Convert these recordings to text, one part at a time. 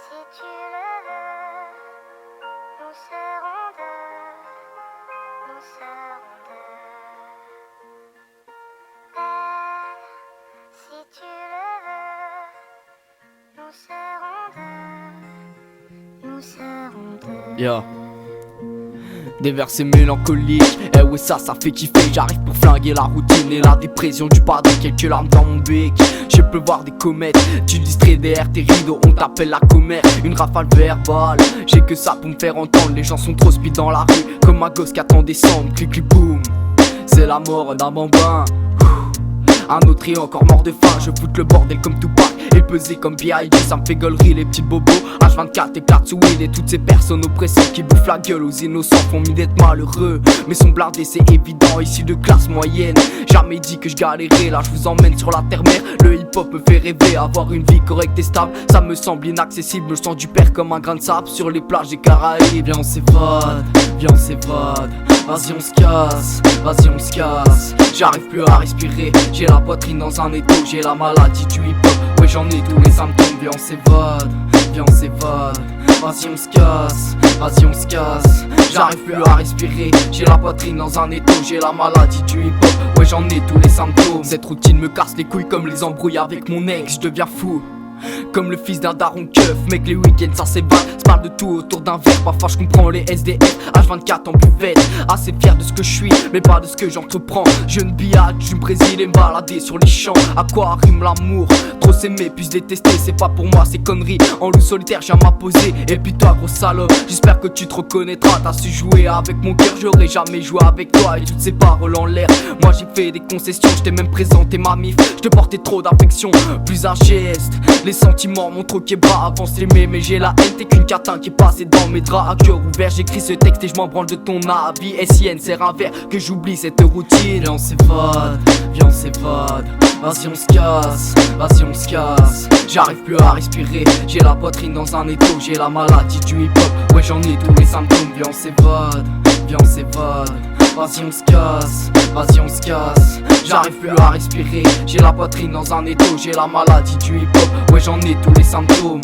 Si tu le veux, nous serons deux, nous serons deux. Belle, si tu le veux, nous serons deux, nous serons deux. Yeah. Des versets mélancoliques, eh ouais ça fait kiffer. J'arrive pour flinguer la routine et la dépression du padré. Quelques larmes dans mon bec, j'ai peux voir des comètes. Tu distrais derrière tes rideaux, on t'appelle la commère. Une rafale verbale, j'ai que ça pour me faire entendre. Les gens sont trop speed dans la rue, comme un gosse qui attend décembre. Clic clic boum, c'est la mort d'un bambin. Un autre est encore mort de faim, je foute le bordel comme Tupac et pesé comme P.I.D. Ça me fait gaulerie les petits bobos. H24 éclate sous Will et toutes ces personnes oppressées qui bouffent la gueule aux innocents font mis d'être malheureux. Mais sont blindés c'est évident, ici de classe moyenne. Jamais dit que je galérais, là je vous emmène sur la terre-mère. Le hip-hop me fait rêver, avoir une vie correcte et stable. Ça me semble inaccessible, me sens du père comme un grain de sable sur les plages des Caraïbes. Viens on s'évade, viens on s'évade. Vas-y on se casse, vas-y on se casse. J'arrive plus à respirer, j'ai la poitrine dans un étau, j'ai la maladie du hip-hop. Ouais j'en ai tous les symptômes, viens on s'évade, viens on s'évade. Vas-y on se casse, vas-y on se casse. J'arrive plus à respirer, j'ai la poitrine dans un étau, j'ai la maladie du hip-hop. Ouais j'en ai tous les symptômes. Cette routine me casse les couilles comme les embrouilles avec mon ex, je deviens fou comme le fils d'un daron keuf, mec les week-ends ça s'évade. Se parle de tout autour d'un verre, parfois je comprends les SDF. H24 en buvette, assez fier de ce que je suis, mais pas de ce que j'entreprends. Jeune billard, je me Brésil et me balader sur les champs. À quoi rime l'amour? Trop s'aimer puis se détester, c'est pas pour moi ces conneries. En loup solitaire j'ai à m'apposer, et puis toi gros salope, j'espère que tu te reconnaîtras. T'as su jouer avec mon cœur, j'aurais jamais joué avec toi. Et toutes ces paroles en l'air, moi j'ai fait des concessions. Je t'ai même présenté ma mif, je te portais trop d'affection. Plus un geste, les sentiments m'ont troqué bras avant s'aimer. Mais j'ai la haine, t'es qu'une catin qui est passée dans mes draps. À cœur ouvert j'écris ce texte et je m'en branle de ton avis. SIN serre un verre que j'oublie cette routine. Viens on s'évade, viens on s'évade. Vas-y on se casse, vas-y on se casse. J'arrive plus à respirer, j'ai la poitrine dans un étau, j'ai la maladie du hip-hop. Ouais j'en ai tous les symptômes, viens on s'évade, viens on s'évade. Vas-y on se casse, vas-y on se casse. J'arrive plus à respirer, j'ai la poitrine dans un étau, j'ai la maladie du hip-hop. Ouais j'en ai tous les symptômes.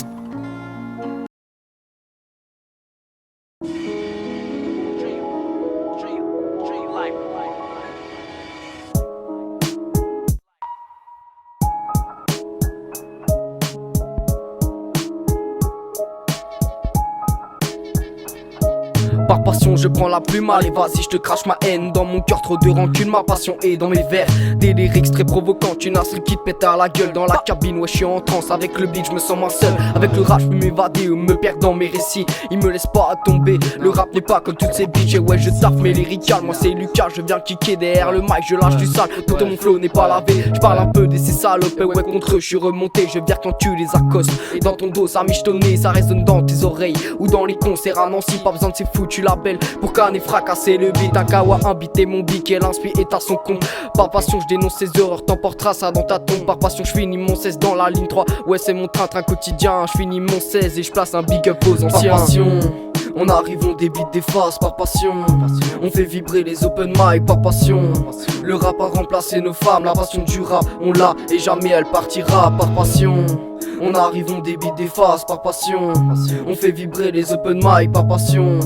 Par passion je prends la plume, allez vas-y je te crache ma haine. Dans mon cœur trop de rancune, ma passion est dans mes vers. Des lyrics très provocants, une instru qui te pète à la gueule. Dans la cabine ouais je suis en transe, avec le beat je me sens moins seul. Avec le rap je peux m'évader ou me perdre dans mes récits. Il me laisse pas tomber, le rap n'est pas comme toutes ces bitches. Et ouais je taffe mes lyricales, moi c'est Lucas, je viens kicker derrière le mic, je lâche du sale. Tout mon flow n'est pas lavé, je parle un peu de ces salopes. Et ouais contre eux je suis remonté, je viens quand tu les accostes. Et dans ton dos ça michetonné, ça résonne dans tes oreilles. Ou dans les concerts à Nancy, pas besoin de ces foutus labels pour canner fracasser le beat. Un kawa imbité mon bic et l'inspi est à son con. Par passion je dénonce ces erreurs, t'emporteras ça dans ta tombe. Par passion je finis mon 16 dans la ligne 3. Ouais c'est mon train quotidien, je finis mon 16 et je place un big up aux anciens. Par passion on arrive, on débite des faces par passion. On fait vibrer les open mic par passion. Le rap a remplacé nos femmes, la passion du rap on l'a et jamais elle partira par passion. On arrive, on débite des faces par passion. On fait vibrer les open mic par passion.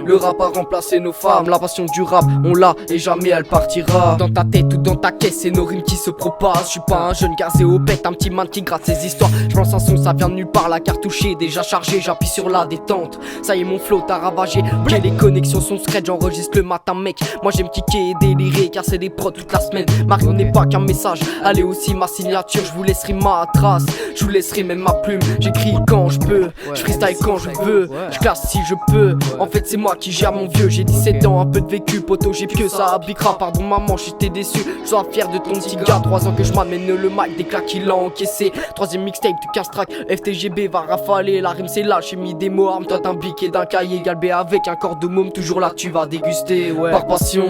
Le rap a remplacé nos femmes, la passion du rap on l'a et jamais elle partira. Dans ta tête ou dans ta caisse c'est nos rimes qui se propagent. Je suis pas un jeune gazé au bête, un petit man qui gratte ses histoires. Je lance un son, ça vient de nulle part, la cartouche est déjà chargée. J'appuie sur la détente, ça y est mon flow t'a ravagé. J'ai les connexions sont scred, j'enregistre le matin mec. Moi j'aime kicker et délirer car c'est des prods toute la semaine. Mario n'est pas qu'un message, allez aussi ma signature. Je vous laisserai ma trace, je vous laisserai même ma plume. J'écris quand je peux, je freestyle quand je veux, je classe si je peux. En fait c'est moi qui gère mon vieux, j'ai 17 ans, un peu de vécu, poto j'ai que ça à Bicra. Pardon maman, j'étais déçu, je sois fier de ton petit gars. 3 ans que je m'amène le mic, des claques il a encaissé. 3ème mixtape de 15 tracks, FTGB va rafaler. La rime c'est là, j'ai mis des mots armes, toi t'as un bic et d'un cahier. Galbé avec un corps de môme, toujours là tu vas déguster, ouais. Par passion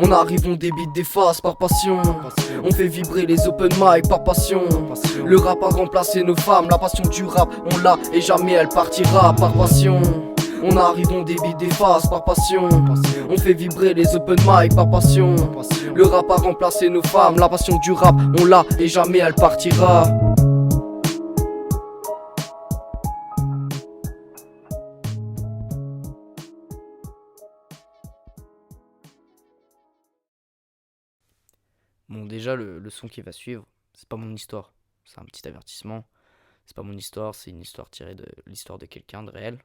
on arrive, on débite des faces par passion. On fait vibrer les open mic par passion. Le rap a remplacé nos femmes, la passion du rap on l'a et jamais elle partira par passion. On arrive, on débite des faces par passion. On fait vibrer les open mic par passion. Le rap a remplacé nos femmes, la passion du rap on l'a et jamais elle partira. Bon, déjà, le son qui va suivre, c'est pas mon histoire. C'est un petit avertissement. C'est pas mon histoire, c'est une histoire tirée de l'histoire de quelqu'un de réel.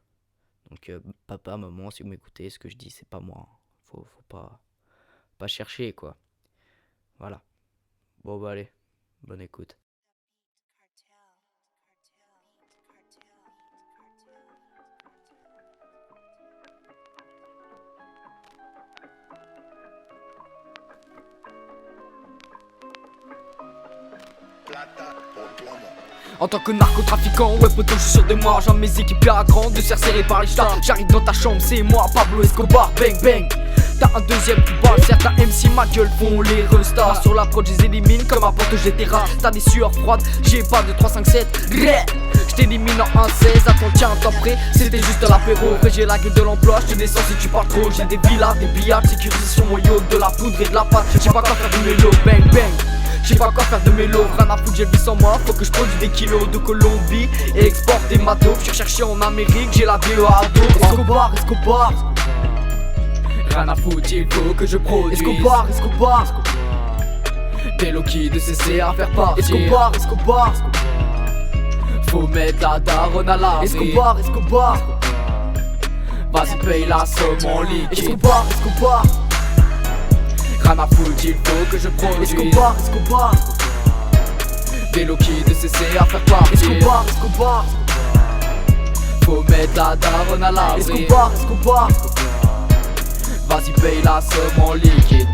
Donc, papa, maman, si vous m'écoutez, ce que je dis, c'est pas moi. Faut pas chercher, quoi. Voilà. Bon, bah, allez, bonne écoute. En tant que narcotrafiquant, ouais poteau, je suis sûr de moi. J'ai mes équipes à grande, de serrés par les stars. J'arrive dans ta chambre, c'est moi, Pablo Escobar, bang bang. T'as un deuxième plus bas, certains MC ma gueule font les restarts. Sur la prod, je les élimine comme un porte GTRA. T'as des sueurs froides, j'ai pas de 357. Je t'élimine en 1-16, attends tiens un temps près. C'était juste l'apéro, après j'ai la gueule de l'emploi. Je te descends si tu parles trop, j'ai des villas, des billards, sécurisation au yacht, de la poudre et de la pâte. J'ai pas quoi faire de mélo, bang bang. J'ai pas quoi faire de mélo, rien à foutre, j'ai le vis sans moi. Faut que je produise des kilos de Colombie et exporte des matos. Je suis recherché en Amérique, j'ai la VE à dos. Escobar, Escobar. Rien à foutre, il faut que je produise. Escobar, Escobar. Des low-key de CC à faire partir. Escobar, Escobar. Faut mettre la daronne à l'abri. Escobar, Escobar. Vas-y paye la somme en liquide. Escobar, Escobar. Rien à foutre, il faut que je produise. Escobar, Escobar. Des low-key de CC à faire partir. Escobar, Escobar. Faut mettre la daronne à l'abri. Escobar, Escobar. Vas-y paye la somme en liquide.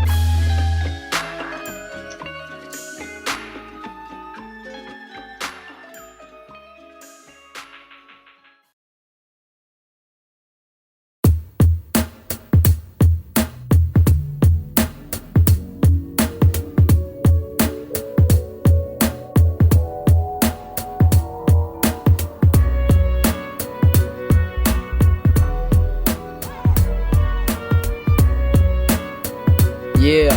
Yeah,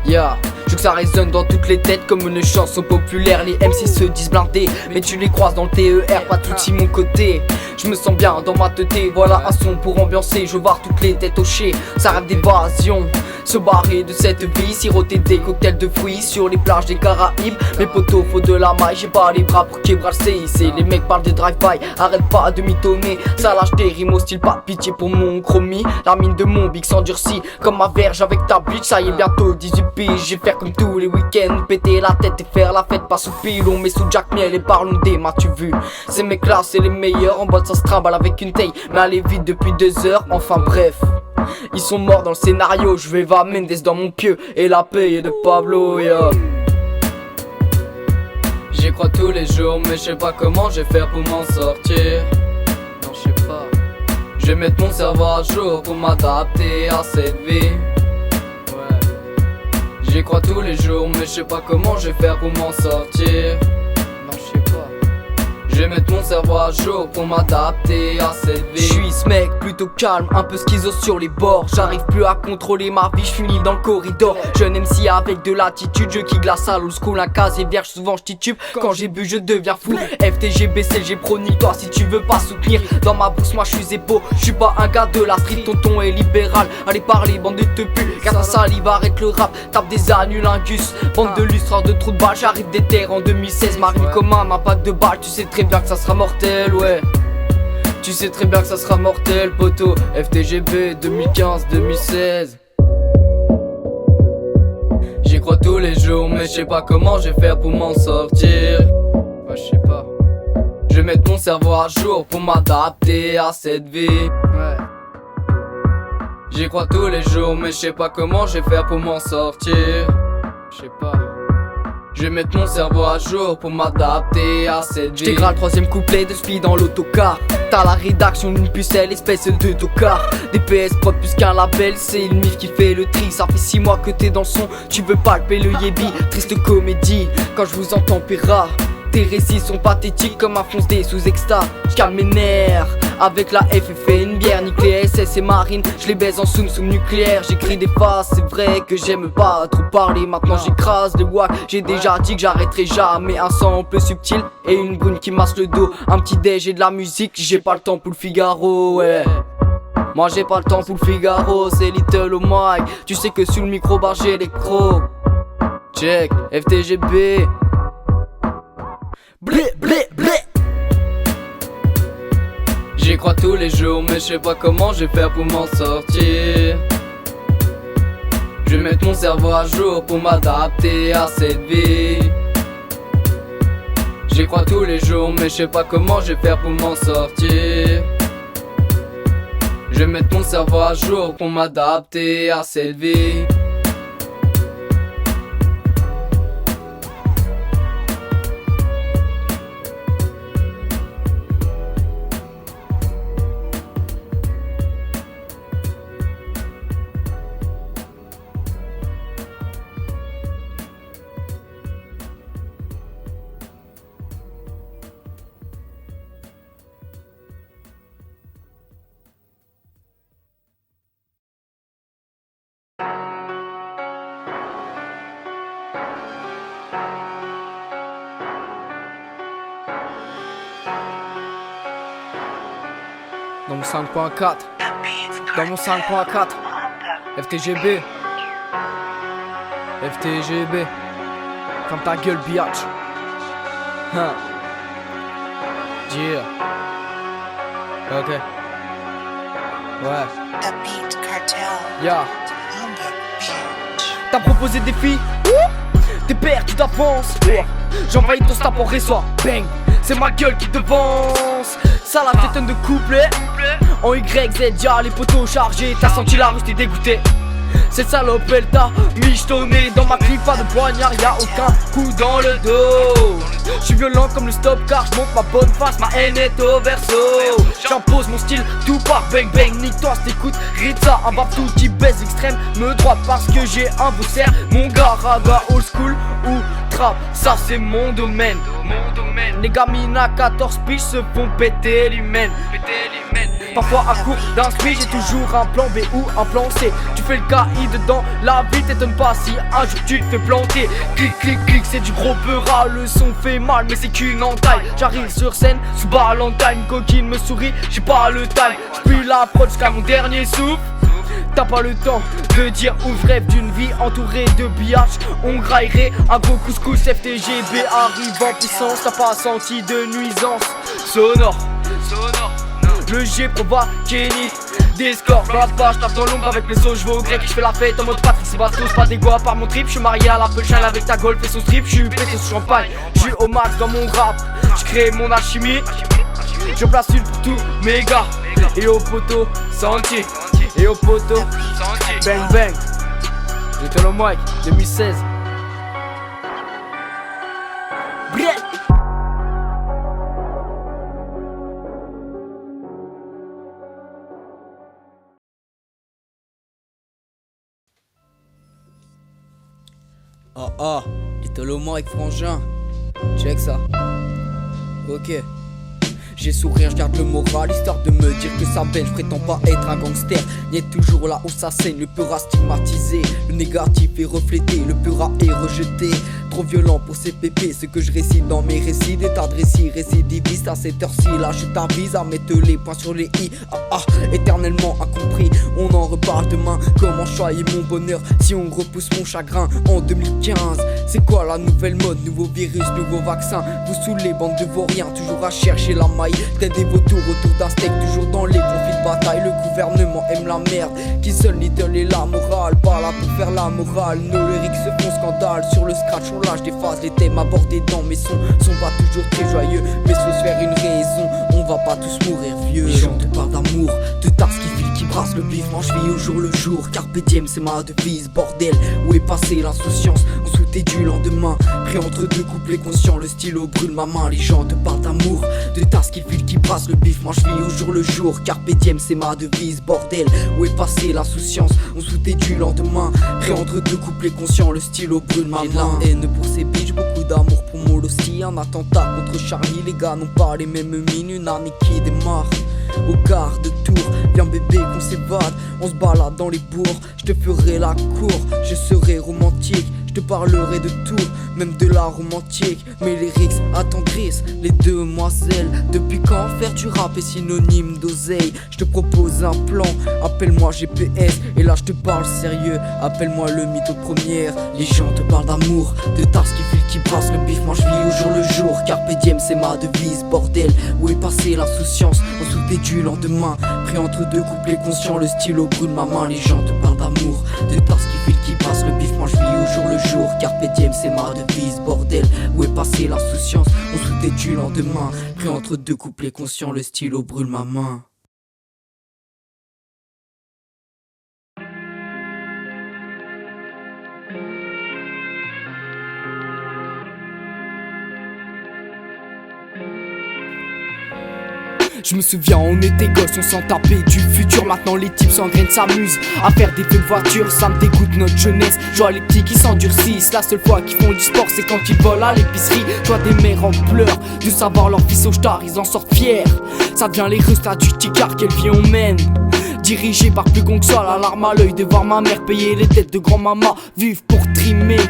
yeah. Je veux que ça résonne dans toutes les têtes comme une chanson populaire. Les MC se disent blindés, mais tu les croises dans le TER. Pas tout de mon côté, je me sens bien dans ma tête. Voilà un son pour ambiancer, je veux voir toutes les têtes hochées. Ça rêve d'évasion, se barrer de cette vie. Siroter des cocktails de fruits sur les plages des Caraïbes. Mes potos, faut de la maille, j'ai pas les bras pour québrar le CIC. Les mecs parlent de drive-by, arrête pas de mitonner. Ça lâche des rimes au style, pas de pitié pour mon chromie. La mine de mon big s'endurcit comme ma verge avec ta bitch. Ça y est bientôt 18 piges, je vais faire comme tous les week-ends. Péter la tête et faire la fête, pas sous pilon mais sous Jack Miel et parlons des m'as-tu vu. Ces mecs là c'est les meilleurs, en boîte ça se trimballe avec une taille. Mais allez vite depuis 2 heures, enfin bref. Ils sont morts dans le scénario, je vais va Mendes dans mon pieu et la paye de Pablo, yeah. J'y crois tous les jours mais je sais pas comment je vais faire pour m'en sortir. Non je sais pas. Je vais mettre mon cerveau à jour pour m'adapter à cette vie. Ouais. J'y crois tous les jours mais je sais pas comment je vais faire pour m'en sortir. Non je sais pas. Je vais mettre mon cerveau à jour pour m'adapter à cette vie. Je suis ce mec plutôt calme, un peu schizo sur les bords. J'arrive plus à contrôler ma vie, je finis dans le corridor. Jeune MC avec de l'attitude, je kick la salle, old school, un casier vierge, souvent je titube. Quand j'ai bu je deviens fou. FTG, BCG, chronique, toi si tu veux pas soutenir. Dans ma bourse moi je suis zépo, je suis pas un gars de la street. Tonton est libéral, allez parler bande de te pu. Car ta salive arrête le rap, tape des annulingus. Bande de lustres, de trous de balles, j'arrive des terres en 2016. Marine comme un impact de balles, tu sais très bien que ça sera mortel, ouais. Tu sais très bien que ça sera mortel, poteau. FTGB 2015-2016. J'y crois tous les jours, mais je sais pas comment je vais faire pour m'en sortir. Ouais, je sais pas. Je vais mettre mon cerveau à jour pour m'adapter à cette vie. Ouais. J'y crois tous les jours, mais je sais pas comment je vais faire pour m'en sortir. Je sais pas. Je vais mettre mon cerveau à jour pour m'adapter à cette vie. J'tégrale le 3ème couplet de speed dans l'autocar. T'as la rédaction d'une pucelle, espèce de tocard. DPS prod plus qu'un label, c'est une mif qui fait le tri. Ça fait 6 mois que t'es dans le son, tu veux palper le yébi. Triste comédie, quand je vous entends pira. Tes récits sont pathétiques comme un fonce des sous-exta. J'calme mes nerfs avec la F et fais une bière. Nique les SS et marine, je les baise en soum nucléaire. J'écris des faces, c'est vrai que j'aime pas trop parler. Maintenant j'écrase les wacks, j'ai déjà dit que j'arrêterai jamais. Un sample subtil et une brune qui masse le dos. Un petit déj et de la musique, j'ai pas le temps pour le Figaro, ouais. Moi j'ai pas le temps pour le Figaro, c'est Little Mike. Tu sais que sous le micro bar j'ai l'électro. Check, FTGB. Blé, blé, blé. J'y crois tous les jours, mais je sais pas comment je vais faire pour m'en sortir. Je vais mettre mon cerveau à jour pour m'adapter à cette vie. J'y crois tous les jours, mais je sais pas comment je vais faire pour m'en sortir. Je vais mettre mon cerveau à jour pour m'adapter à cette vie. Dans mon 5.4, dans mon 5.4, FTGB, FTGB, ferme ta gueule biatch. Hein. Yeah. Ok. Ouais. The Beat Cartel. Yeah. On the beat. T'as proposé des filles, t'es perds, tu t'avances. J'envahis ton snap en réseau, bang. C'est ma gueule qui devance. Ça la fait tonne de couplets. En YZ, y'a les poteaux chargés. T'as senti la rue, t'es dégoûté. Cette salope elle t'a michetonné. Dans ma clip pas de poignard, y'a aucun coup dans le dos. J'suis violent comme le stop car j'montre ma bonne face. Ma haine est au verso. J'impose mon style tout par bang bang. Nique-toi t'écoutes, Ritza, un bap tout qui baise extrême. Me droite parce que j'ai un beau cerf. Mon gars raga old school ou trap, ça c'est mon domaine. Les gamines à 14 piges se font péter l'humaine. Parfois à court d'un speed, j'ai toujours un plan B ou un plan C. Tu fais le caïd dans la vie, t'étonnes pas si un jour tu te fais planter. Clic clic clic, c'est du gros peura, le son fait mal mais c'est qu'une entaille. J'arrive sur scène sous Valentine, coquine me sourit, j'ai pas le time. J'pue la prod jusqu'à mon dernier souffle. T'as pas le temps de dire ouf, rêve d'une vie entourée de biatch. On graillerait un gros couscous. FTGB arrive en puissance. T'as pas senti de nuisance sonore. Le G provoque Kenny. Des scores dans la page, tape dans l'ombre avec mes sauts. Je vais au grec, je fais la fête en mode Patrick Sébastien. Pas d'égo à part mon trip. Je suis marié à la punchline avec ta golf et son strip. Je suis pété sous champagne. Je suis au max dans mon rap. Je crée mon alchimie. Je place une pour tous mes gars. Et au poteau sentier. Et au poteau bang bang. J'étais le mic 2016. Brrr. Ah, Little Mike frangin. Check ça. Ok. J'ai sourire, je garde le moral, histoire de me dire que ça baigne. Je prétends pas être un gangster, ni être toujours là où ça saigne. Le pura stigmatisé, le négatif est reflété, le pura est rejeté. Trop violent pour ces pépés, ce que je récite dans mes récits. Des tas de récits récidivistes, à cette heure-ci là je t'avise à mettre les points sur les i. Éternellement incompris, on en reparle demain. Comment choyer mon bonheur si on repousse mon chagrin. En 2015, c'est quoi la nouvelle mode? Nouveau virus, nouveau vaccin. Vous saoulez, bande de vauriens, toujours à chercher la maille. Tête des vautours autour d'un steak, toujours dans les conflits de bataille. Le gouvernement aime la merde, qui seul Little est la morale. Pas là pour faire la morale, nos lyrics se font scandale. Sur le scratch on lâche des phases, les thèmes abordés dans mes sons sont pas toujours très joyeux, mais faut se faire une raison, on va pas tous mourir vieux. Les gens te parlent d'amour, de tasses qui filent, qui brassent le bif. Moi je vis au jour le jour, carpe diem c'est ma devise. Bordel, où est passée l'insouciance? On sautait du lendemain, pris entre deux couplets conscients. Le stylo brûle ma main, les gens te parlent d'amour, de tasses qui filent, qui brassent le bif. Moi je vis au jour le jour, carpe diem c'est ma devise. Bordel, où est passée l'insouciance? On sautait du lendemain, pris entre deux couplets conscients. Le stylo brûle ma main. J'ai de la haine pour ces bitches, beaucoup d'amour pour moi aussi. Un attentat contre Charlie, les gars n'ont pas les mêmes mines. Une année qui démarre au quart de tour, viens bébé qu'on s'évade. On se balade dans les bourgs, je te ferai la cour. Je serai romantique, je te parlerai de tout, même de la romantique. Mes lyrics attendrissent les demoiselles. Depuis quand faire du rap est synonyme d'oseille? Je te propose un plan, appelle-moi GPS. Et là je te parle sérieux, appelle-moi le mytho de première. Les gens te parlent d'amour, de tasses qui filent, qui brassent le bif. Moi je vis au jour le jour, carpe diem c'est ma devise. Bordel, où est passée l'insouciance? On sautait du lendemain, pris entre deux couplets conscients. Le stylo brûle ma main, les gens te parlent d'amour, de tasses qui filent, qui brassent le bif. Moi je vis au jour le jour, carpe diem c'est ma devise. Bordel, où est passée l'insouciance? On sautait du lendemain, pris entre deux couplets conscients. Le stylo brûle ma main. Je me souviens, on était gosses, on s'en tapait du futur. Maintenant les types s'engrainent, s'amusent à faire des feux de voiture. Ça me dégoûte notre jeunesse, je vois les petits qui s'endurcissent. La seule fois qu'ils font du sport c'est quand ils volent à l'épicerie. Je vois des mères en pleurs de savoir leur fils au star, ils en sortent fiers. Ça devient les restats du ticard, quelle vie on mène. Dirigé par plus con que ça, la larme à l'œil de voir ma mère payer les dettes de grand-maman. Vivre pour trimer,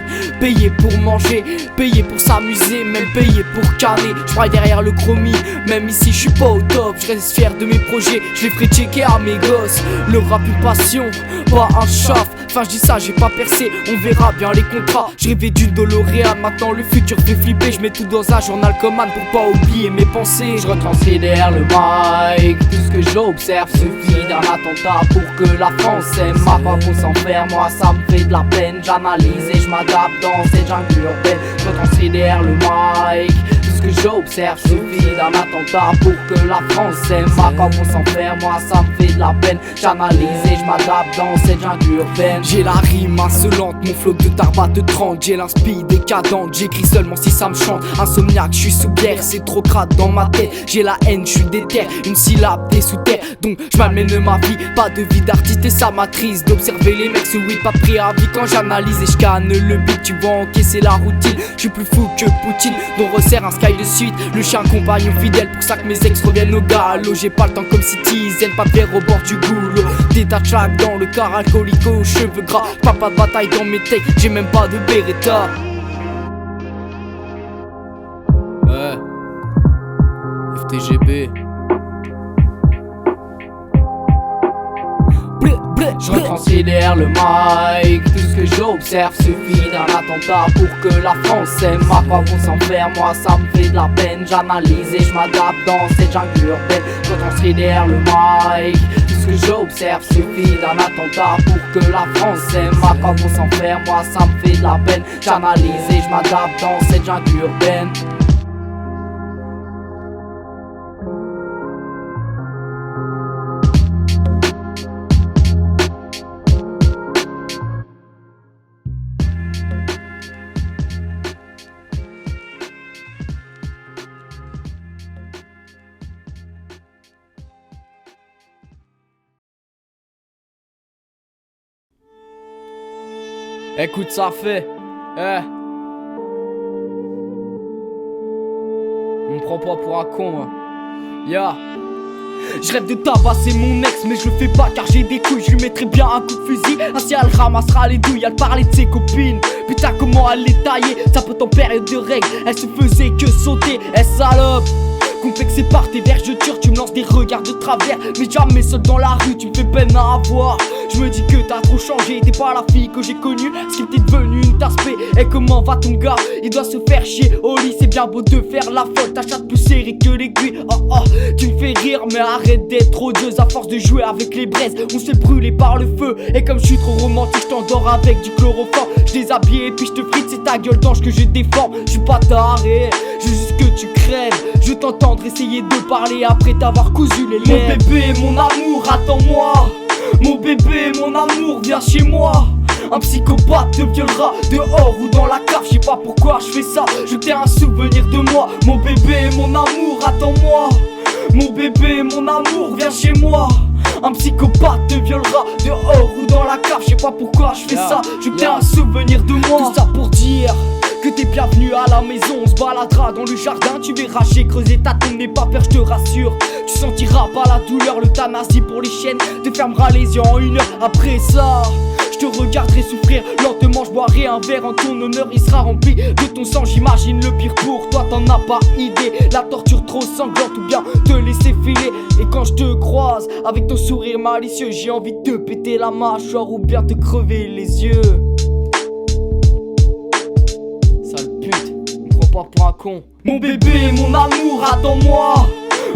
payer pour manger, payer pour s'amuser, même payer pour canner. Je braille derrière le chromie, même ici je suis pas au top. Je reste fier de mes projets, je les ferai checker à mes gosses. Le rap une passion, pas un chaf. Enfin je dis ça, j'ai pas percé, on verra bien les contrats. Je rêvais d'une DeLorean, maintenant le futur fait flipper. Je mets tout dans un journal commande pour pas oublier mes pensées. Je retranscris derrière le mic, tout ce que j'observe suffit d'un attentat pour que la France s'aime. Ma part qu'on s'enferme, moi ça me fait de la peine. J'analyse et je m'adapte dans cette jungle urbaine. Je retranscris derrière le mic, tout ce que j'observe suffit d'un attentat pour que la France s'aime. Ma part qu'on s'enferme, moi ça me fait de la peine. J'analyse et je m'adapte dans cette jungle urbaine. J'ai la rime insolente, mon flow de tarbat de 30. J'ai l'inspi décadente, j'écris seulement si ça me chante. Insomniaque, je suis sous bière, c'est trop crade dans ma tête. J'ai la haine, je suis déter, une syllabe t'es sous terre. Donc je m'amène ma vie, pas de vie d'artiste et ça m'attriste d'observer les mecs sous weed, pas pris à vie quand j'analyse et je canne le beat. Tu vas encaisser la routine, je suis plus fou que Poutine. Donc resserre un sky de suite, le chien compagnon fidèle. Pour ça que mes ex reviennent au galop. J'ai pas le temps comme Citizen, pas de verre au bord du goulot. Détache chaque dans le car alcoolique aux cheveux gras. Pas de bataille dans mes takes, j'ai même pas de Beretta. Ouais, FTGB. Je retranscris derrière le mic, tout ce que j'observe suffit d'un attentat pour que la France s'aime. À quoi qu'on s'enferme, moi ça me fait de la peine. J'analyse et je m'adapte dans cette jungle urbaine. Je retranscris derrière le mic, tout ce que j'observe suffit d'un attentat pour que la France s'aime. À quoi qu'on s'enferme, moi ça me fait de la peine. J'analyse et je m'adapte dans cette jungle urbaine. Écoute, ça fait. On me prend pas pour un con, hein. Ya. Je rêve de tabasser mon ex, mais je le fais pas car j'ai des couilles. Je lui mettrai bien un coup de fusil. Ainsi elle ramassera les douilles, elle parlait de ses copines. Putain, comment elle les taillait, ça peut en période de règles. Elle se faisait que sauter, elle salope. Complexé par tes vergetures, tu me lances des regards de travers. Mais jamais seul dans la rue, tu me fais peine à avoir. Je me dis que t'as trop changé, t'es pas la fille que j'ai connue. Ce qui t'est devenu une tasse P. Et comment va ton gars? Il doit se faire chier au lit, c'est bien beau de faire la folle. Ta chatte plus serrée que l'aiguille. Oh oh, tu me fais rire, mais arrête d'être odieuse. À force de jouer avec les braises, on s'est brûlé par le feu. Et comme je suis trop romantique, je t'endors avec du chloroforme. Je déshabille et puis je te frite, c'est ta gueule d'ange que je déforme. Je suis pas taré, je veux juste que tu crèves. Je t'entendre essayer de parler après t'avoir cousu les lèvres. Mon bébé, mon amour, attends-moi. Mon bébé, mon amour, viens chez moi. Un psychopathe te violera dehors ou dans la cave. Je sais pas pourquoi je fais ça, je t'ai un souvenir de moi. Mon bébé, mon amour, attends-moi. Mon bébé, mon amour, viens chez moi. Un psychopathe te violera dehors ou dans la cave. Je sais pas pourquoi je fais ça, je t'ai un souvenir de moi. Tout ça pour dire que t'es bienvenu à la maison, on se baladera dans le jardin. Tu verras, j'ai creusé ta tombe, n'aie pas peur, je te rassure. Tu sentiras pas la douleur, l'euthanasie pour les chiennes te fermera les yeux en 1 heure. Après ça, je Je te regarderai souffrir, lentement je boirai un verre en ton honneur, il sera rempli de ton sang. J'imagine le pire pour toi, t'en as pas idée. La torture trop sanglante ou bien te laisser filer. Et quand je te croise avec ton sourire malicieux, j'ai envie de te péter la mâchoire ou bien te crever les yeux. Sale pute, me prends pas pour un con. Mon bébé, mon amour, attends-moi.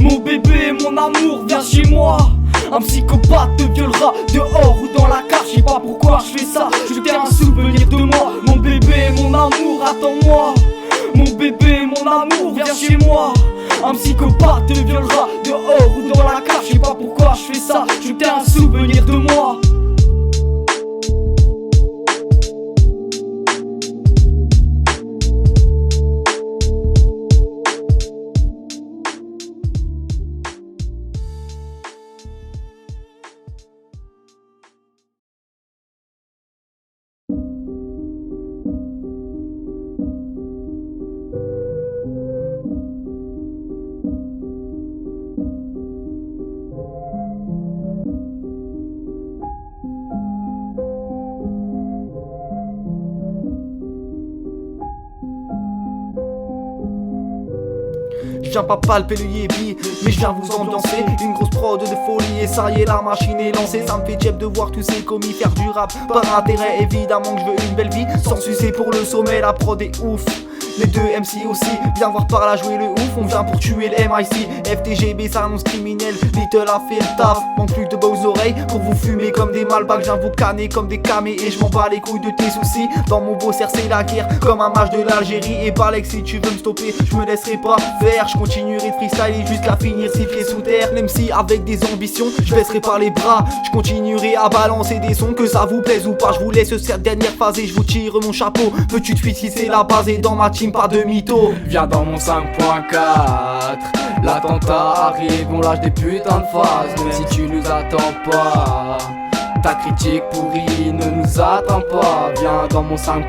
Mon bébé, mon amour, viens chez moi. Un psychopathe te violera dehors ou dans la cage. Je sais pas pourquoi je fais ça, je t'ai un souvenir de moi. Mon bébé, mon amour, attends-moi. Mon bébé, mon amour, viens chez moi. Un psychopathe te violera dehors ou dans la cage. Je sais pas pourquoi je fais ça, je t'ai un souvenir de moi. Je viens pas palper le yébi, mais je viens vous ambiancer. Une grosse prod de folie et ça y est, la machine est lancée. Ça me fait jet de voir tous ces commis faire du rap par intérêt. Évidemment que je veux une belle vie, sans sucer pour le sommet. La prod est ouf, les deux MC aussi. Viens voir par là jouer le ouf, on vient pour tuer le MIC. FTGB s'annonce criminel, Little a fait le taf. Manque plus de beaux oreilles pour vous fumer comme des malbacs. Je viens vous canner comme des camés et je m'en bats les couilles de tes soucis. Dans mon beau cerf c'est la guerre, comme un match de l'Algérie. Et Balek si tu veux me stopper, je me laisserai pas faire. Je continuerai de freestyler jusqu'à finir 6 pieds sous terre. Même si avec des ambitions, je baisserai pas les bras. Je continuerai à balancer des sons, que ça vous plaise ou pas. Je vous laisse cette dernière phase et je vous tire mon chapeau. Peux-tu te fuir si c'est la base et dans ma team pas de mytho. Viens dans mon 5.4. L'attentat arrive, on lâche des putains de phases. Même si tu nous attends pas, ta critique pourrie ne nous attend pas. Viens dans mon 5.4.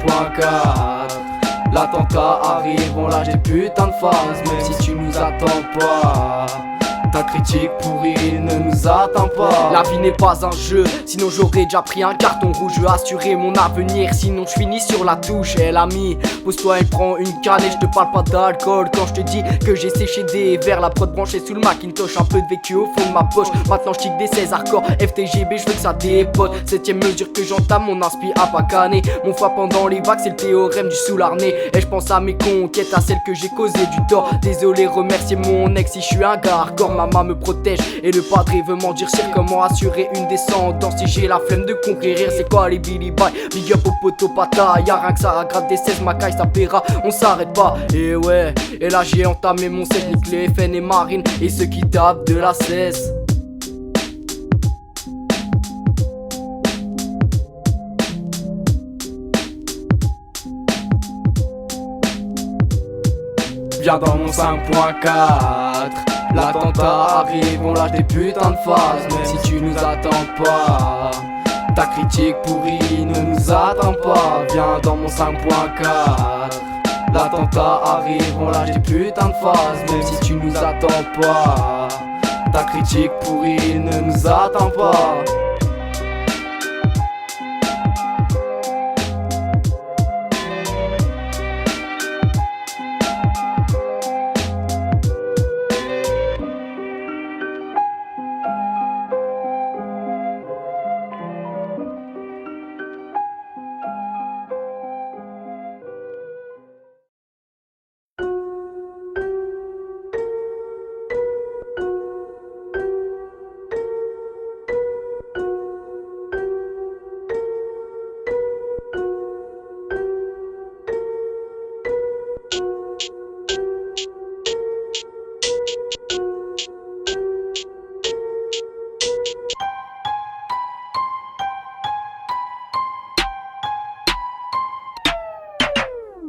L'attentat arrive, on lâche des putains de phases. Même si tu nous attends pas, ta critique pourrie ne nous attend pas. La vie n'est pas un jeu, sinon j'aurais déjà pris un carton rouge. Je veux assurer mon avenir, sinon je finis sur la touche. Eh l'ami, pose-toi et prends une canne. Et je te parle pas d'alcool quand je te dis que j'ai séché des verres. La prod branchée sous le Macintosh, un peu de vécu au fond de ma poche. Maintenant je tic des 16 hardcore, FTGB, je veux que ça dépote. 7ème mesure que j'entame, mon inspi a pas canné. Mon foi pendant les vagues, c'est le théorème du sous-larné. Et je pense à mes conquêtes, à celles que j'ai causé du tort. Désolé, remercier mon ex si je suis un gars hardcore. Maman me protège et le padré veut m'en dire comment assurer une descendance si j'ai la flemme de conquérir. C'est quoi les Billy Bye, big up au poteau pata. Y'a rien que ça, grade des 16, ma caille ça paiera, on s'arrête pas. Et ouais, et là j'ai entamé mon set, nique les FN et Marine et ceux qui tapent de la cesse. Viens dans mon 5.4. L'attentat arrive, on lâche des putains de phases. Même si tu nous attends pas, ta critique pourrie ne nous attend pas. Viens dans mon 5.4. L'attentat arrive, on lâche des putains de phases. Même si tu nous attends pas, ta critique pourrie ne nous attend pas.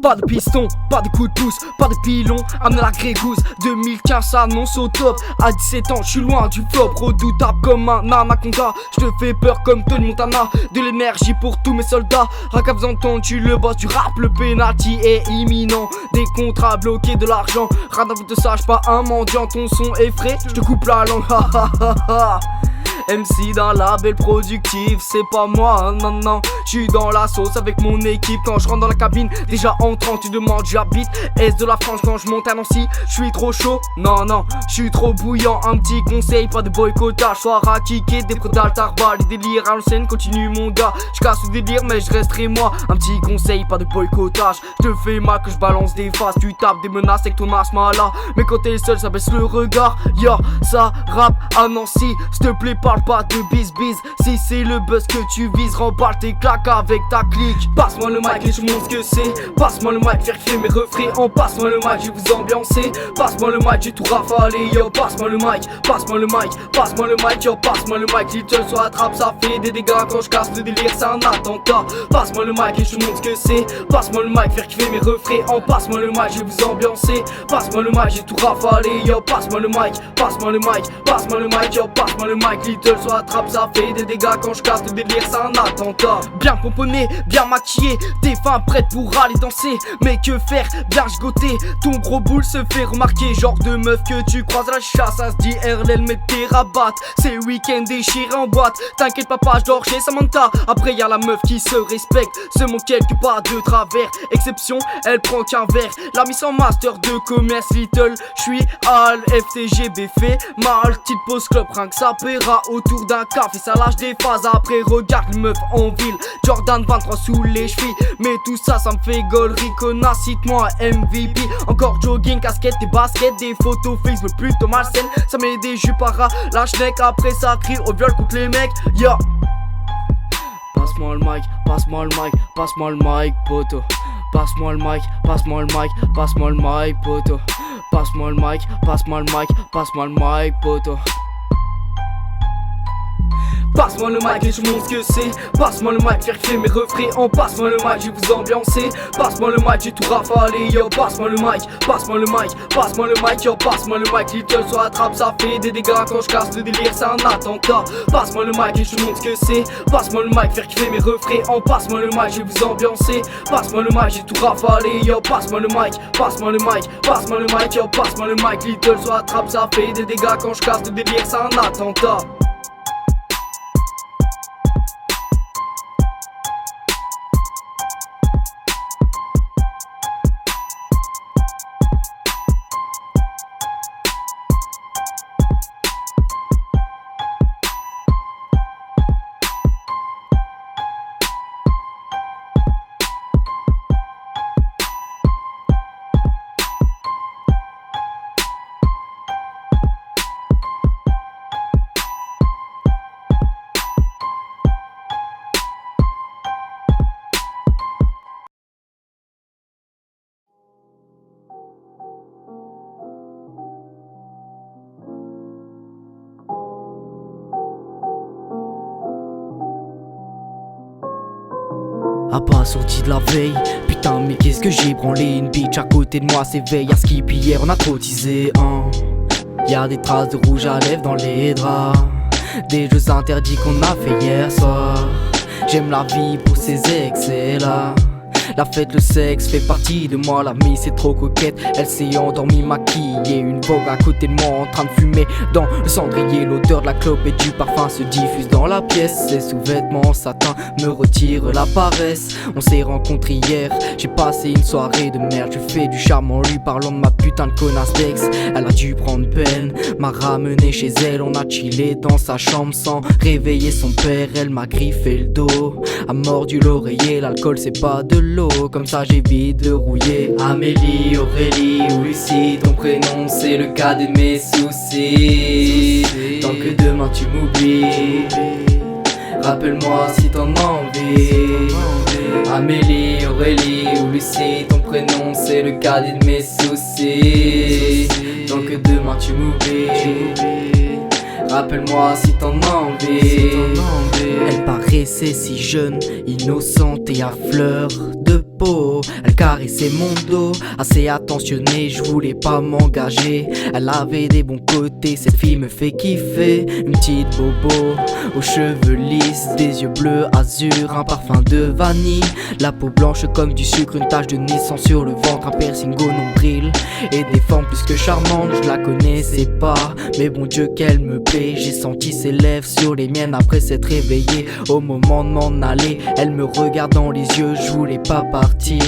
Pas de piston, pas de coup de pouce, pas de pilon, amener la grégousse. 2015 s'annonce au top, à 17 ans je suis loin du flop. Redoutable comme un anaconda, je te fais peur comme Tony Montana. De l'énergie pour tous mes soldats, Rakab entendu le boss du rap. Le penalty est imminent, des contrats bloqués, de l'argent. Rien à vous te sache pas un mendiant, ton son est frais, je te coupe la langue. MC d'un label productif, c'est pas moi, non non. J'suis dans la sauce avec mon équipe. Quand je rentre dans la cabine, déjà entrant, tu demandes j'habite Est de la France. Quand je monte à Nancy, j'suis trop chaud, non non, j'suis trop bouillant. Un petit conseil, pas de boycottage. Soir à kicker, des prods d'altarbal, les délires à l'ancienne, continue mon gars. J'casse le délire mais je resterai moi. Un petit conseil, pas de boycottage. J'te fais mal que je balance des faces. Tu tapes des menaces avec ton asthma là. Mais quand t'es seul, ça baisse le regard. Ya, ça rappe à Nancy. S'te plaît, parle pas de bis. Si c'est le buzz que tu vises, remballe tes claques avec ta clique. Passe-moi le mic et je montre ce que c'est. Passe-moi le mic, faire kiffer mes refrains. En passe-moi le mic, je vais vous ambiancer. Passe-moi le mic, j'ai tout rafalé. Yo, passe-moi le mic, passe-moi le mic, passe-moi le mic, yo, passe-moi le mic. Little soit attrape, ça fait des dégâts. Quand je casse le délire, c'est un attentat. Passe-moi le mic et je montre ce que c'est. Passe-moi le mic, faire kiffer mes refrains. En passe-moi le mic, je vais vous ambiancer. Passe-moi le mic, j'ai tout rafalé. Yo, passe-moi le mic, passe-moi le mic, passe-moi le mic, yo, passe-moi le mic. Little soit attrape, ça fait des dégâts. Quand je casse le délire, c'est un attentat. Bien pomponné, bien maquillé, t'es fin prête pour aller danser. Mais que faire, bien gigoter. Ton gros boule se fait remarquer. Genre de meuf que tu croises à la chasse. Ça se dit RLL mais t'es rabatte. C'est week-end déchiré en boîte. T'inquiète papa, je dors chez Samantha. Après y'a la meuf qui se respecte. Seulement quelques pas de travers. Exception, elle prend qu'un verre. La mise en master de commerce Little. J'suis Al, FTGB fait mal. Petite pause club, rien que ça paiera. Autour d'un café, ça lâche des phases. Après regarde le meuf en ville. Jordan 23 sous les chevilles. Mais tout ça, ça me fait gaulerie. Connasse, cite-moi MVP. Encore jogging, casquette et basket. Des photos Facebook plutôt malsaines. Ça met des jupes à la schneck. Après ça crie au viol contre les mecs. Yo, passe-moi le mic, passe-moi le mic, passe-moi le mic, poto. Passe-moi le mic, passe-moi le mic, passe-moi le mic, poto. Passe-moi le mic, passe-moi le mic, passe-moi le mic, poto. Passe-moi le mic et je montre ce que c'est. Passe-moi le mic, faire kiffer mes refrains. En passe-moi le mic, je vais vous ambiancer. Passe-moi le mic, j'ai tout rafalé. Yo, passe-moi le mic, passe-moi le mic, passe-moi le mic, yo, passe-moi le mic. Little soit attrape, ça fait des dégâts. Quand je casse le délire, c'est un attentat. Passe-moi le mic et je montre ce que c'est. Passe-moi le mic, faire kiffer mes refrains. En passe-moi le mic, je vais vous ambiancer. Passe-moi le mic, j'ai tout rafalé. Yo, passe-moi le mic, passe-moi le mic, passe-moi le mic, yo, passe-moi le mic. Little soit attrape, ça fait des dégâts. Quand je casse le délire, c'est un attentat. Ah pas sorti de la veille, putain mais qu'est-ce que j'ai branlé. Une bitch à côté de moi s'éveille à skip. Hier on a trop teasé, hein. Y'a des traces de rouge à lèvres dans les draps. Des jeux interdits qu'on a fait hier soir. J'aime la vie pour ses excès là. La fête, le sexe fait partie de moi. La mise est trop coquette, elle s'est endormie maquillée. Une vogue à côté de moi en train de fumer dans le cendrier. L'odeur de la clope et du parfum se diffuse dans la pièce. Ses sous-vêtements en satin me retirent la paresse. On s'est rencontrés hier, j'ai passé une soirée de merde. Je fais du charme en lui parlant de ma putain de connasse d'ex. Elle a dû prendre peine, m'a ramené chez elle. On a chillé dans sa chambre sans réveiller son père. Elle m'a griffé le dos, a mordu l'oreiller. L'alcool c'est pas de l'eau, comme ça j'évite de rouiller. Amélie, Aurélie ou Lucie, ton prénom c'est le cas de mes soucis. Tant que demain tu m'oublies, rappelle-moi si t'en as envie. Amélie, Aurélie ou Lucie, ton prénom c'est le cas de mes soucis. Tant que demain tu m'oublies, rappelle-moi si t'en as envie. Elle paraissait si jeune, innocente et à fleur de peau. Elle caressait mon dos, assez attentionnée, je voulais pas m'engager. Elle avait des bons côtés, cette fille me fait kiffer. Une petite bobo, aux cheveux lisses, des yeux bleus azur, un parfum de vanille. La peau blanche comme du sucre, une tache de naissance sur le ventre, un piercing au nombril et des formes plus que charmantes. Je la connaissais pas, mais bon Dieu qu'elle me plaît. J'ai senti ses lèvres sur les miennes après s'être réveillé. Au moment de m'en aller, elle me regarde dans les yeux. Je voulais pas partir,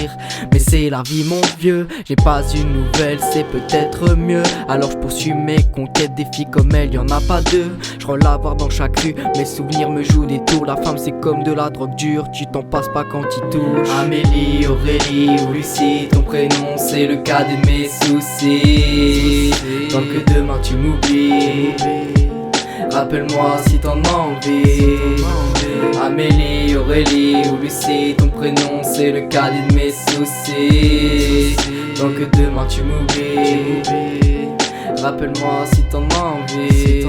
mais c'est la vie mon vieux. J'ai pas une nouvelle, c'est peut-être mieux. Alors je poursuis mes conquêtes, des filles comme elle, y en a pas deux. Je rends la voir dans chaque rue, mes souvenirs me jouent des tours. La femme c'est comme de la drogue dure, tu t'en passes pas quand tu touches. Amélie, Aurélie ou Lucie, ton prénom c'est le cadet de mes soucis. Tant que demain tu m'oublies, rappelle-moi si t'en as envie. Amélie, Aurélie ou Lucie, ton prénom c'est le cadet de mes soucis. Tant que demain tu m'oublies, rappelle-moi si t'en as envie.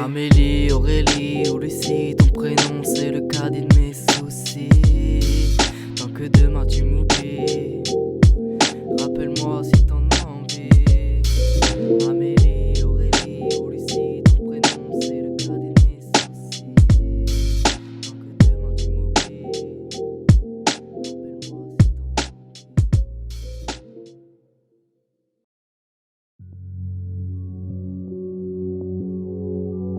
Amélie, Aurélie ou Lucie, ton prénom c'est le cadet de mes soucis. Tant que demain tu m'oublies, rappelle-moi si t'en as envie. Amélie, Aurélie ou Lucie, ton prénom c'est le cadet de mes soucis. Tant que demain tu m'oublies, rappelle-moi si t'en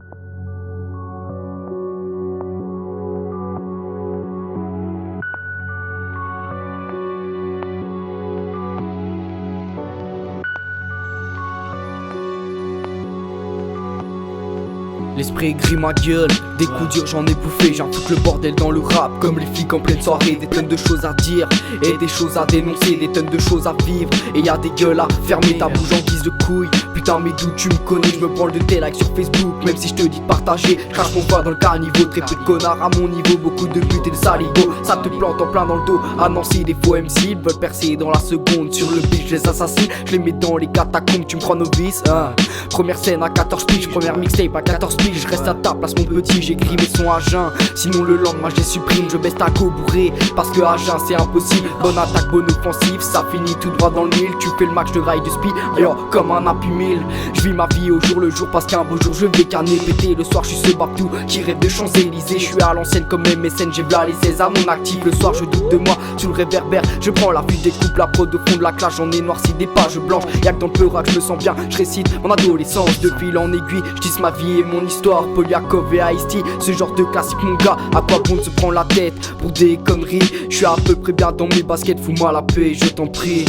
as envie. L'esprit gris ma gueule, des coups durs j'en ai bouffé. J'en foutre le bordel dans le rap, comme les flics en pleine soirée. Des tonnes de choses à dire, et des choses à dénoncer. Des tonnes de choses à vivre, et y'a des gueules à fermer. Ta bouche en guise de couille, putain mais d'où tu me connais. Je me branle de tes likes sur Facebook, même si je te dis de partager. Crache mon poids dans le caniveau, très peu de connards à mon niveau. Beaucoup de putes et de saligots, ça te plante en plein dans le dos. À Nancy des faux MC, ils veulent percer dans la seconde. Sur le beat je les assassine, je les mets dans les catacombes. Tu me crois novice, hein. Première scène à 14 piges, première mixtape à 14 piges. Je reste à ta place mon petit, j'écris mes sons à jeun. Sinon le lendemain je les supprime, je baisse ta go bourré. Parce que à jeun c'est impossible. Bonne attaque, bonne offensive, ça finit tout droit dans le mille. Tu fais le match de rail de speed, yo, comme un Happy Meal. Je vis ma vie au jour le jour parce qu'un beau jour je vais canner péter. Le soir je suis ce babtou qui rêve de Champs-Élysées. Je suis à l'ancienne comme MSN, j'ai v'là les 16 à mon actif. Le soir je doute de moi, sous le réverbère. Je prends la vue, découpe la prod au fond de la classe. J'en ai noirci des pages blanches, y'a que dans le peurac je me sens bien. Je récite mon adolescence de fil en aiguille. Je tisse ma vie et mon histoire, Poliakov et Ice-T. Ce genre de classique mon gars, à quoi bon de se prendre la tête pour des conneries. Je suis à peu près bien dans mes baskets, fous-moi la paix, je t'en prie.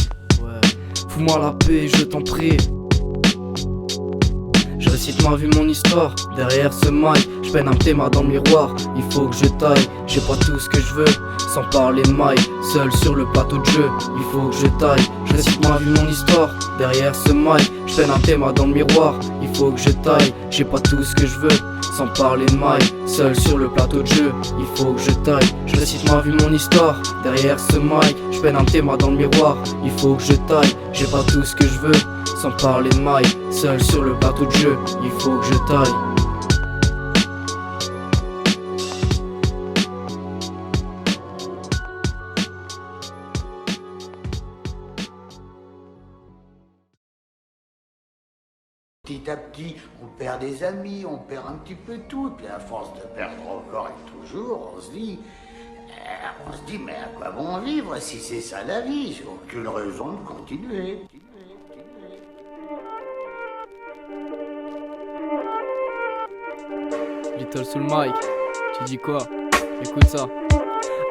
Fous-moi la paix, je t'en prie. Je récite ma vie, mon histoire, derrière ce mic. Je peine à me téma dans le miroir, il faut que je taille. J'ai pas tout ce que je veux, sans parler de maille. Seul sur le plateau de jeu, il faut que je taille. Je récite ma vie, mon histoire, derrière ce mic. Je peine à me téma dans le miroir, il faut que je taille. J'ai pas tout ce que je veux, sans parler de maille. Seul sur le plateau de jeu, il faut que je taille. Je récite ma vie, mon histoire, derrière ce mic. Je peine à me téma dans le miroir, il faut que je taille. J'ai pas tout ce que je veux, sans parler de maille. Seul sur le plateau de jeu, il faut que je taille. Petit à petit, on perd des amis, on perd un petit peu tout, puis à force de perdre encore et toujours, on se dit, mais à quoi bon vivre si c'est ça la vie? J'ai aucune raison de continuer. Little sous le mic, tu dis quoi? Écoute ça.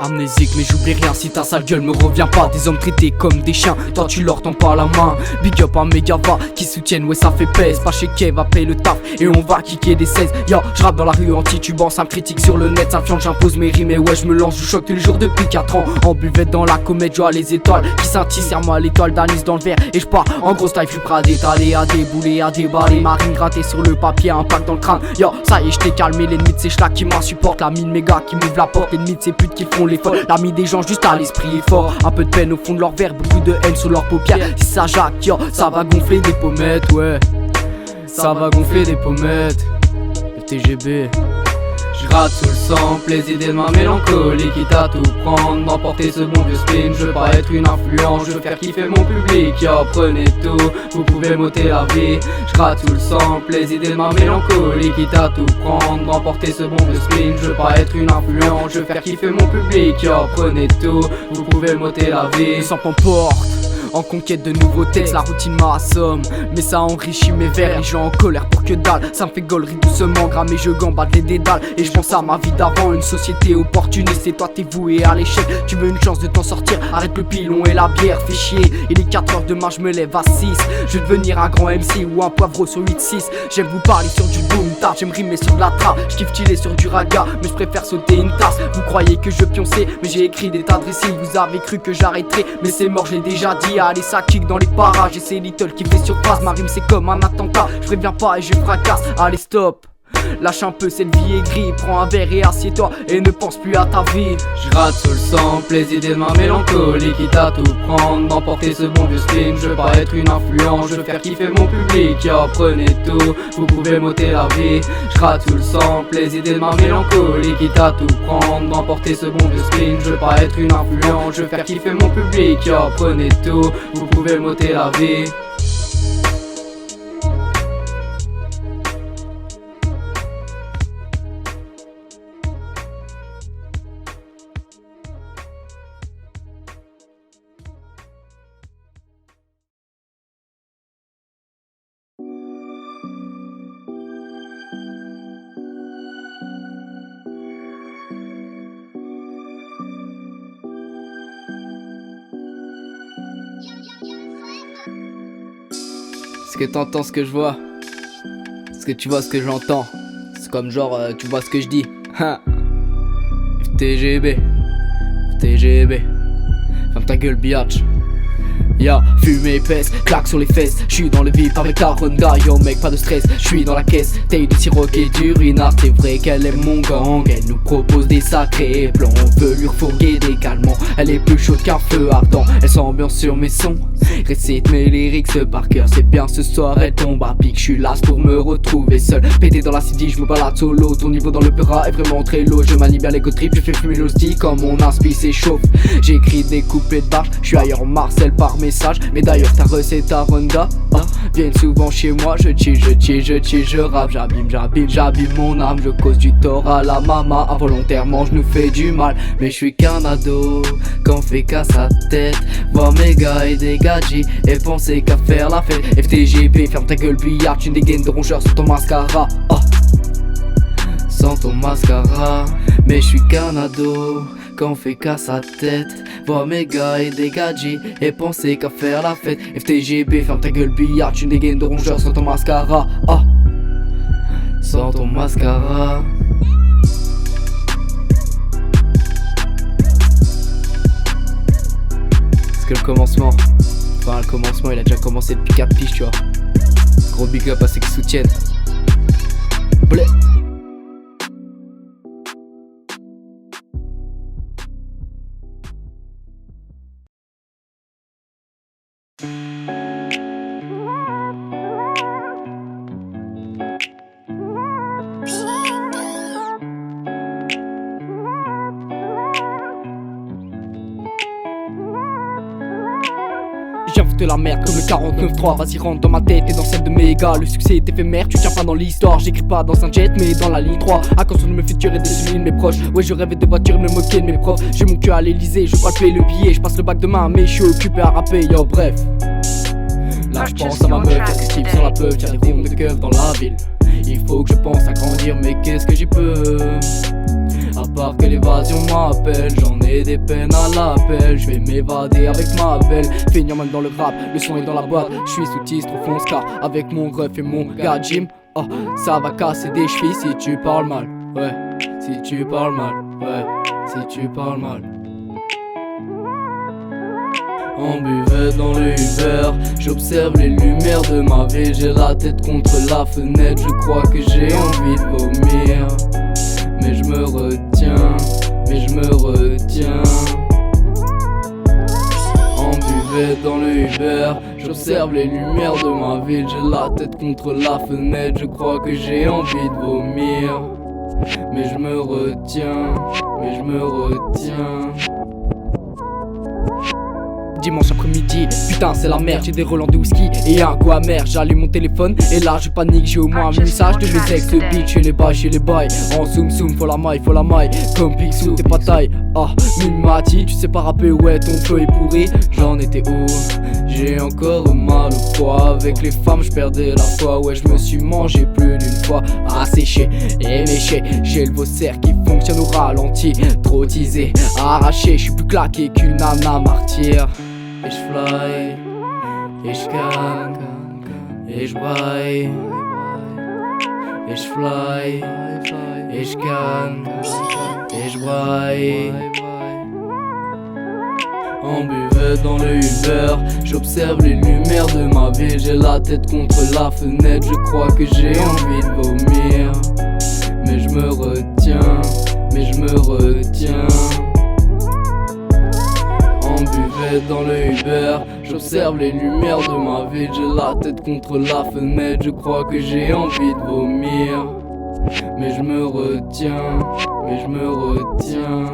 Amnésique mais j'oublie rien, si ta sale gueule me revient pas. Des hommes traités comme des chiens, toi tu leur tends pas la main. Big up à Megava qui soutiennent, ouais ça fait pèse. Pas chez Kev, après le taf et on va kicker des 16. Yo, j'rappe dans la rue en titubant, ça me critique sur le net. Ça me fiante, j'impose mes rimes et ouais je me lance du choc tous les jours depuis 4 ans. En buvette dans la comète, je vois les étoiles qui scintillent. Serre-moi l'étoile d'anis dans le verre et je pars en grosse taille. Je suis prêt à détaler, à débouler, à déballer. Marine grattée sur le papier, impact dans le crâne. Yo, ça y est, je t'ai calmé, l'ennemi de ces schlacs qui m'insupportent. La mine méga qui m'ouvre la porte, l'ennemi de ces putes qui font les folles. L'ami des gens juste à l'esprit fort, un peu de peine au fond de leur verre, beaucoup de haine sous leurs paupières. Si ça jacque, yo, ça va gonfler des pommettes, ouais. Ça va gonfler des pommettes. Le TGB, je J'gratte sous le sample les idées de ma mélancolie, quitte à tout prendre, d'emporter ce bon vieux spin. Je veux pas être une influence, je veux faire kiffer mon public. Yo, prenez tout, vous pouvez m'ôter la vie. J'gratte sous le sample les idées de ma mélancolie, quitte à tout prendre, d'emporter ce bon vieux spin. Je veux pas être une influence, je veux faire kiffer mon public. Yo, prenez tout, vous pouvez m'ôter la vie. Le sample emporte en conquête de nouveaux textes, la routine m'assomme, mais ça enrichit mes vers. Les gens en colère pour que dalle, ça me fait gaulerie doucement, grammer je gambade les dédales. Et je pense à ma vie d'avant, une société opportuniste. Et toi t'es voué à l'échec, tu veux une chance de t'en sortir. Arrête le pilon et la bière, fais chier. Il est 4h demain, je me lève à 6. Je veux devenir un grand MC ou un poivreau sur 8-6. J'aime vous parler sur du boom tap, j'aime rimer sur de la trappe. Je kiffe chiller sur du raga, mais je préfère sauter une tasse. Vous croyez que je pionçais, mais j'ai écrit des tas de récits. Vous avez cru que j'arrêterais, mais c'est mort, je l'ai déjà dit. Allez, ça kick dans les parages et c'est Little qui fait surface. Ma rime c'est comme un attentat, je préviens pas et je fracasse. Allez stop, lâche un peu, cette vie est gris. Prends un verre et assieds-toi et ne pense plus à ta vie. J'gratte sous le sample les idées de ma mélancolie, quitte à tout prendre, d'emporter ce bon vieux spin. Je veux pas être une influence, je veux faire kiffer mon public. Yo, prenez tout, vous pouvez m'ôter la vie. J'gratte sous le sample les idées de ma mélancolie, quitte à tout prendre, d'emporter ce bon vieux spin. Je veux pas être une influence, je veux faire kiffer mon public. Yo, prenez tout, vous pouvez m'ôter la vie. Est-ce que t'entends ce que je vois? Est-ce que tu vois ce que j'entends? C'est comme genre tu vois ce que je dis. FTGB, FTGB. Ferme ta gueule biatch. Ya, fumée épaisse, claque sur les fesses. J'suis dans le vif avec la Honda. Yo mec, pas de stress, j'suis dans la caisse. Taille du sirop et du ruinard. C'est vrai qu'elle aime mon gang. Elle nous propose des sacrés plans. On peut lui refourguer des calmants. Elle est plus chaude qu'un feu ardent. Elle s'ambiance sur mes sons, récite mes lyrics par cœur. C'est bien ce soir elle tombe à pic. J'suis las pour me retrouver seul. Pété dans la city, j'me balade solo. Ton niveau dans le pera est vraiment très low. Je manie bien l'ego trip, je fais fumer l'hostie quand mon inspi s'échauffe. J'écris des couplets de barge, j'suis ailleurs en Marcel par message. Mais d'ailleurs ta recette à Ronda viennent souvent chez moi. Je chill, je rappe. J'abîme mon âme. Je cause du tort à la mama. Involontairement je nous fais du mal. Mais je suis qu'un ado qu'on fait qu'à sa tête. Voir mes gars et des gadgets et penser qu'à faire la fête. FTGB, ferme ta gueule billard. Tu dégaines de rongeur sur ton mascara. Sans ton mascara. Mais je suis qu'un ado qu'on fait qu'à sa tête. Voir mes gars et des gadgets et penser qu'à faire la fête. FTGB, ferme ta gueule billard. Tu dégaines de rongeur sans ton mascara. Sans ton mascara. Parce que le commencement il a déjà commencé depuis 4 piges tu vois. Gros big up à ceux qui soutiennent. Blé. J'ai foutu la merde comme le 49.3. Vas-y rentre dans ma tête et dans celle de mes gars. Le succès est éphémère, tu tiens pas dans l'histoire. J'écris pas dans un jet mais dans la ligne 3. À cause de mes futurs et des souliers de mes proches. Ouais je rêvais de voitures me moquer de mes profs. J'ai mon cul à l'Elysée, je paye le billet. Je passe le bac demain mais je suis occupé à rapper. Yo bref. Là je pense à ma meuf, y'a des types sur la peuf. Y'a des rooms de keufs dans la ville. Il faut que je pense à grandir mais qu'est-ce que j'y peux? À part que l'évasion m'appelle, j'en ai des peines à l'appel. Je vais m'évader avec ma belle. Finir même dans le rap, le son est dans la boîte. Je suis sous titre au fond car avec mon ref et mon gars Jim. Ça va casser des chevilles si tu parles mal. Ouais, si tu parles mal. Ouais, si tu parles mal. On buvait dans le Uber, j'observe les lumières de ma ville. J'ai la tête contre la fenêtre, je crois que j'ai envie de vomir. Mais je me retiens. On buvait dans le Uber, j'observe les lumières de ma ville. J'ai la tête contre la fenêtre, je crois que j'ai envie de vomir. mais je me retiens, mais je me retiens. Dimanche après-midi, putain c'est la merde, j'ai des relents de whisky et un goût amer. J'allume mon téléphone et là je panique, j'ai au moins un message de mes ex, le bitch et les bails, en zoom zoom, faut la maille, comme Picsou, t'es pas taille. Ah, Mimati, tu sais pas rapper, ouais ton flow est pourri. J'en étais où? J'ai encore mal au foie. Avec les femmes, je perdais la foi. Ouais, je me suis mangé plus d'une fois. Asséché et méché, j'ai le faussaire qui fonctionne au ralenti. Trop teasé, arraché, je suis plus claqué qu'une nana martyre. Et je fly, et je canne, et je baille. Et je fly, et je canne, et je braille. En buvette dans le Uber, j'observe les lumières de ma vie. J'ai la tête contre la fenêtre, je crois que j'ai envie de vomir. Mais je me retiens, mais je me retiens. En buvette dans le Uber, j'observe les lumières de ma vie. J'ai la tête contre la fenêtre, je crois que j'ai envie de vomir. Mais je me retiens, mais je me retiens.